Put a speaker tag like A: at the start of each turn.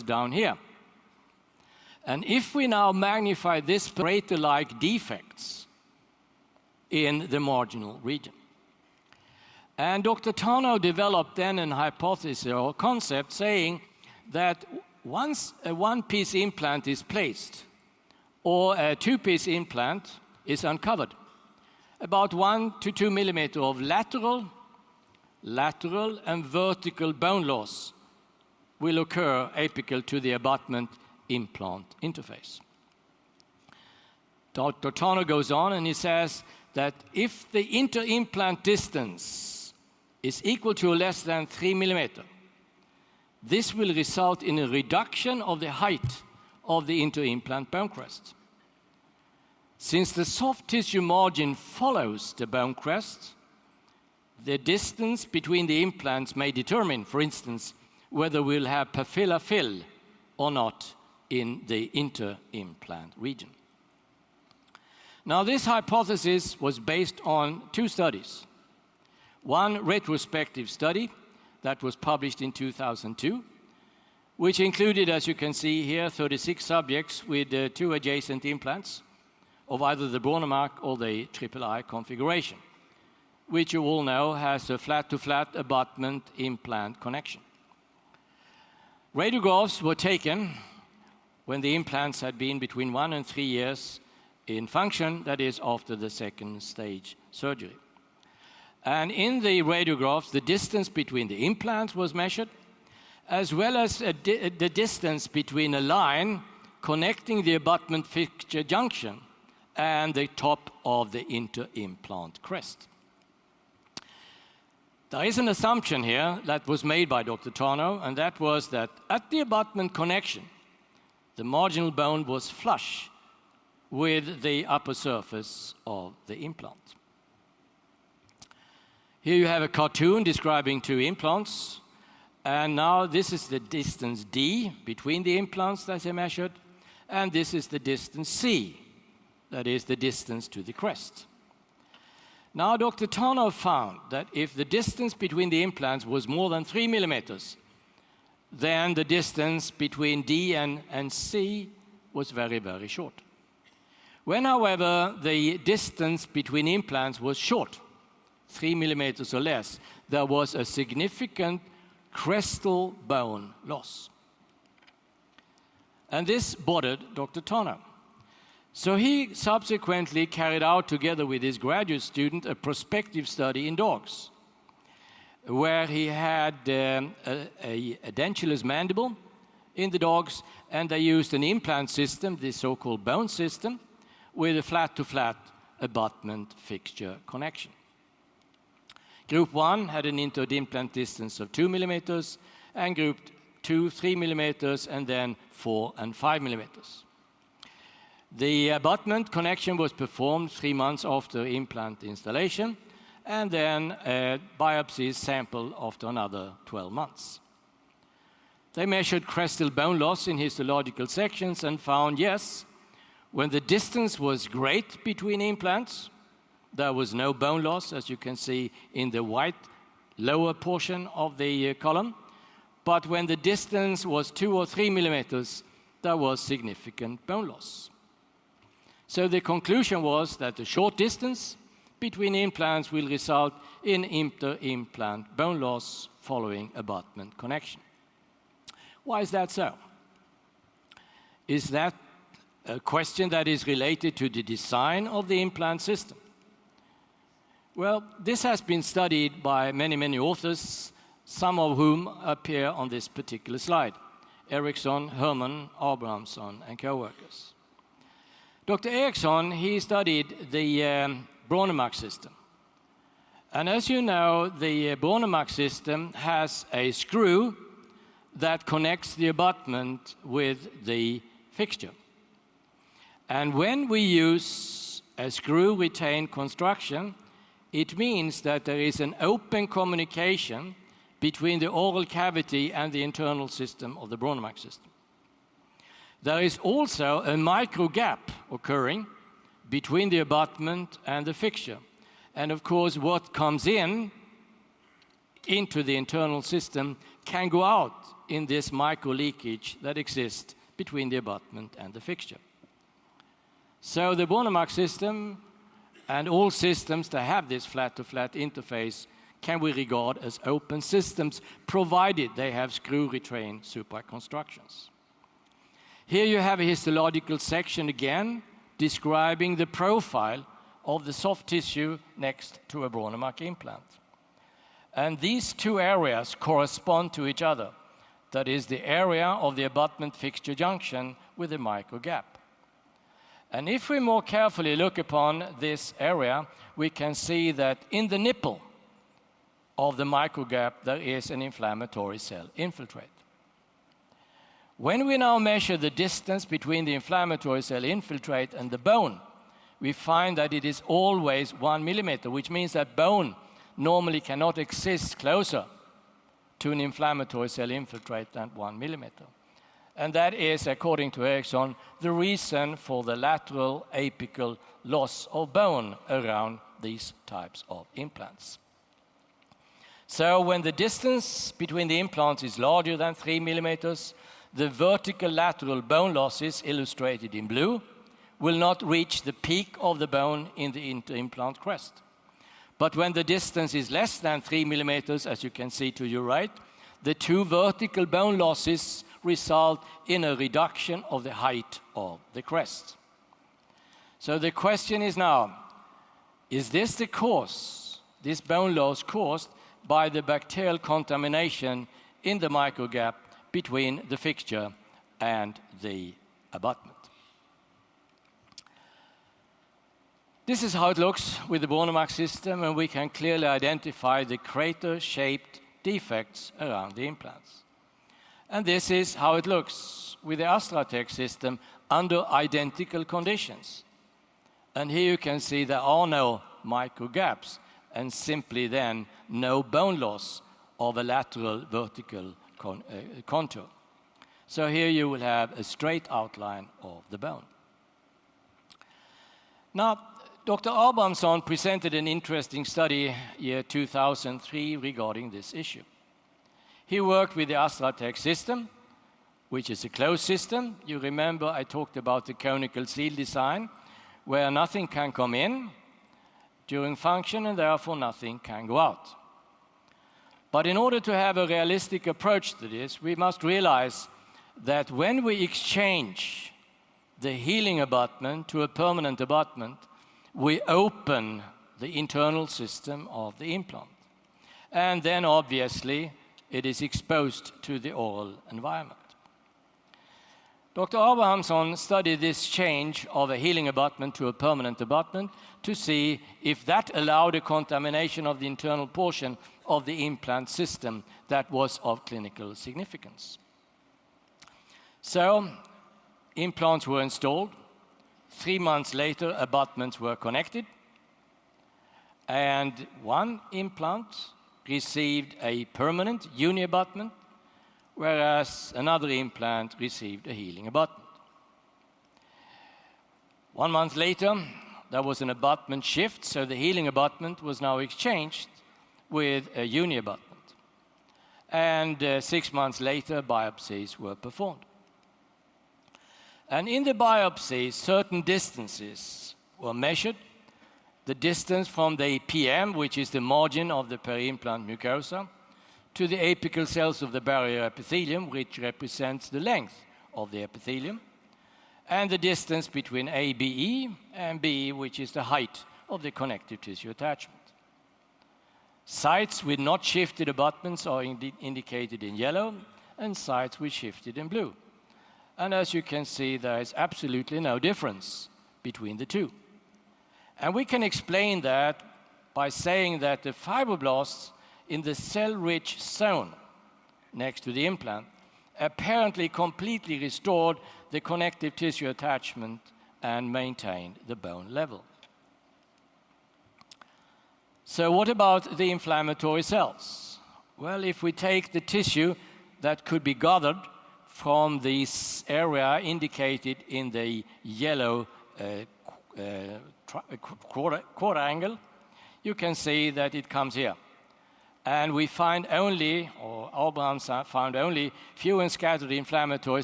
A: crest down here. And if we now magnify this crater-like defects in the marginal region, and Dr. Tarnow developed then an hypothesis or concept saying that once a one-piece implant is placed or a two-piece implant is uncovered, about 1 to 2 millimeters of lateral and vertical bone loss will occur apical to the abutment implant interface. Dr. Tarnow goes on and he says that if the inter-implant distance is equal to or less than 3 millimeters, this will result in a reduction of the height of the inter-implant bone crest. Since the soft tissue margin follows the bone crest, the distance between the implants may determine, for instance, whether we'll have papilla fill or not in the inter-implant region. Now, this hypothesis was based on two studies. One retrospective study that was published in 2002, which included, as you can see here, 36 subjects with two adjacent implants of either the Brånemark or the III configuration, which you all know has a flat-to-flat abutment implant connection. Radiographs were taken when the implants had been between 1 and 3 years in function, that is, after the second stage surgery. And in the radiographs, the distance between the implants was measured, as well as the distance between a line connecting the abutment fixture junction and the top of the inter-implant crest. There is an assumption here that was made by Dr. Tarnow, and that was that at the abutment connection, the marginal bone was flush with the upper surface of the implant. Here you have a cartoon describing two implants, and now this is the distance D between the implants that they measured, and this is the distance C, that is the distance to the crest. Now, Dr. Tarnow found that if the distance between the implants was more than 3 millimeters, then the distance between D and C was very, very short. When, however, the distance between implants was short, 3 millimeters or less, there was a significant crestal bone loss. And this bothered Dr. Tarnow. So he subsequently carried out, together with his graduate student, a prospective study in dogs, where he had a dentulous mandible in the dogs, and they used an implant system, the so-called bone system, with a flat-to-flat abutment fixture connection. Group 1 had an inter-implant distance of 2 millimeters, and Group 2, 3 millimeters, and then 4 and 5 millimeters. The abutment connection was performed 3 months after implant installation, and then biopsies sampled after another 12 months. They measured crestal bone loss in histological sections and found, yes, when the distance was great between implants, there was no bone loss, as you can see in the white lower portion of the column. But when the distance was 2 or 3 millimeters, there was significant bone loss. So the conclusion was that the short distance between implants will result in inter-implant bone loss following abutment connection. Why is that so? Is that a question that is related to the design of the implant system? Well, this has been studied by many, many authors, some of whom appear on this particular slide: Eriksson, Herman, Abrahamsson, and co-workers. Dr. Eriksson, he studied the Brånemark system. And as you know, the Brånemark system has a screw that connects the abutment with the fixture. And when we use a screw-retained construction, it means that there is an open communication between the oral cavity and the internal system of the Brånemark system. There is also a micro gap occurring between the abutment and the fixture. And of course, what comes in into the internal system can go out in this micro-leakage that exists between the abutment and the fixture. So the BioManagement system and all systems that have this flat-to-flat interface can we regard as open systems, provided they have screw-retrained superconstructions. Here you have a histological section again, describing the profile of the soft tissue next to a BioManagement implant. And these two areas correspond to each other. That is the area of the abutment fixture junction with the micro gap. And if we more carefully look upon this area, we can see that in the nipple of the micro gap there is an inflammatory cell infiltrate. When we now measure the distance between the inflammatory cell infiltrate and the bone, we find that it is always 1 millimeter, which means that bone normally cannot exist closer to an inflammatory cell infiltrate than 1 millimeter. And that is, according to Eriksson, the reason for the lateral apical loss of bone around these types of implants. So when the distance between the implants is larger than 3 millimeters, the vertical lateral bone losses, illustrated in blue, will not reach the peak of the bone in the inter-implant crest. But when the distance is less than 3 millimeters, as you can see to your right, the two vertical bone losses result in a reduction of the height of the crest. So the question is now, is this the cause, this bone loss caused by the bacterial contamination in the microgap between the fixture and the abutment? This is how it looks with the BioManagement system, and we can clearly identify the crater-shaped defects around the implants. And this is how it looks with the AstraTech system under identical conditions. And here you can see there are no micro gaps and simply then no bone loss of a lateral vertical contour. So here you will have a straight outline of the bone. Now, Dr. Abrahamsson presented an interesting study year 2003 regarding this issue. He worked with the AstraTech system, which is a closed system. You remember I talked about the conical seal design, where nothing can come in during function and therefore nothing can go out. But in order to have a realistic approach to this, we must realize that when we exchange the healing abutment to a permanent abutment, we open the internal system of the implant. And then obviously it is exposed to the oral environment. Dr. Abrahamsson studied this change of a healing abutment to a permanent abutment to see if that allowed a contamination of the internal portion of the implant system that was of clinical significance. So, implants were installed. 3 months later, abutments were connected, and one implant received a permanent uni-abutment, whereas another implant received a healing abutment. 1 month later, there was an abutment shift, so the healing abutment was now exchanged with a uni-abutment. And 6 months later, biopsies were performed. And in the biopsy, certain distances were measured. The distance from the PM, which is the margin of the peri-implant mucosa, to the apical cells of the barrier epithelium, which represents the length of the epithelium, and the distance between ABE and BE, which is the height of the connective tissue attachment. Sites with not shifted abutments are indicated in yellow, and sites with shifted in blue. And as you can see, there is absolutely no difference between the two. And we can explain that by saying that the fibroblasts in the cell-rich zone next to the implant apparently completely restored the connective tissue attachment and maintained the bone level. So what about the inflammatory cells? Well, if we take the tissue that could be gathered from this area indicated in the yellow quarter angle, you can see that it comes here. and we find only, or Abraham found only, few and scattered inflammatory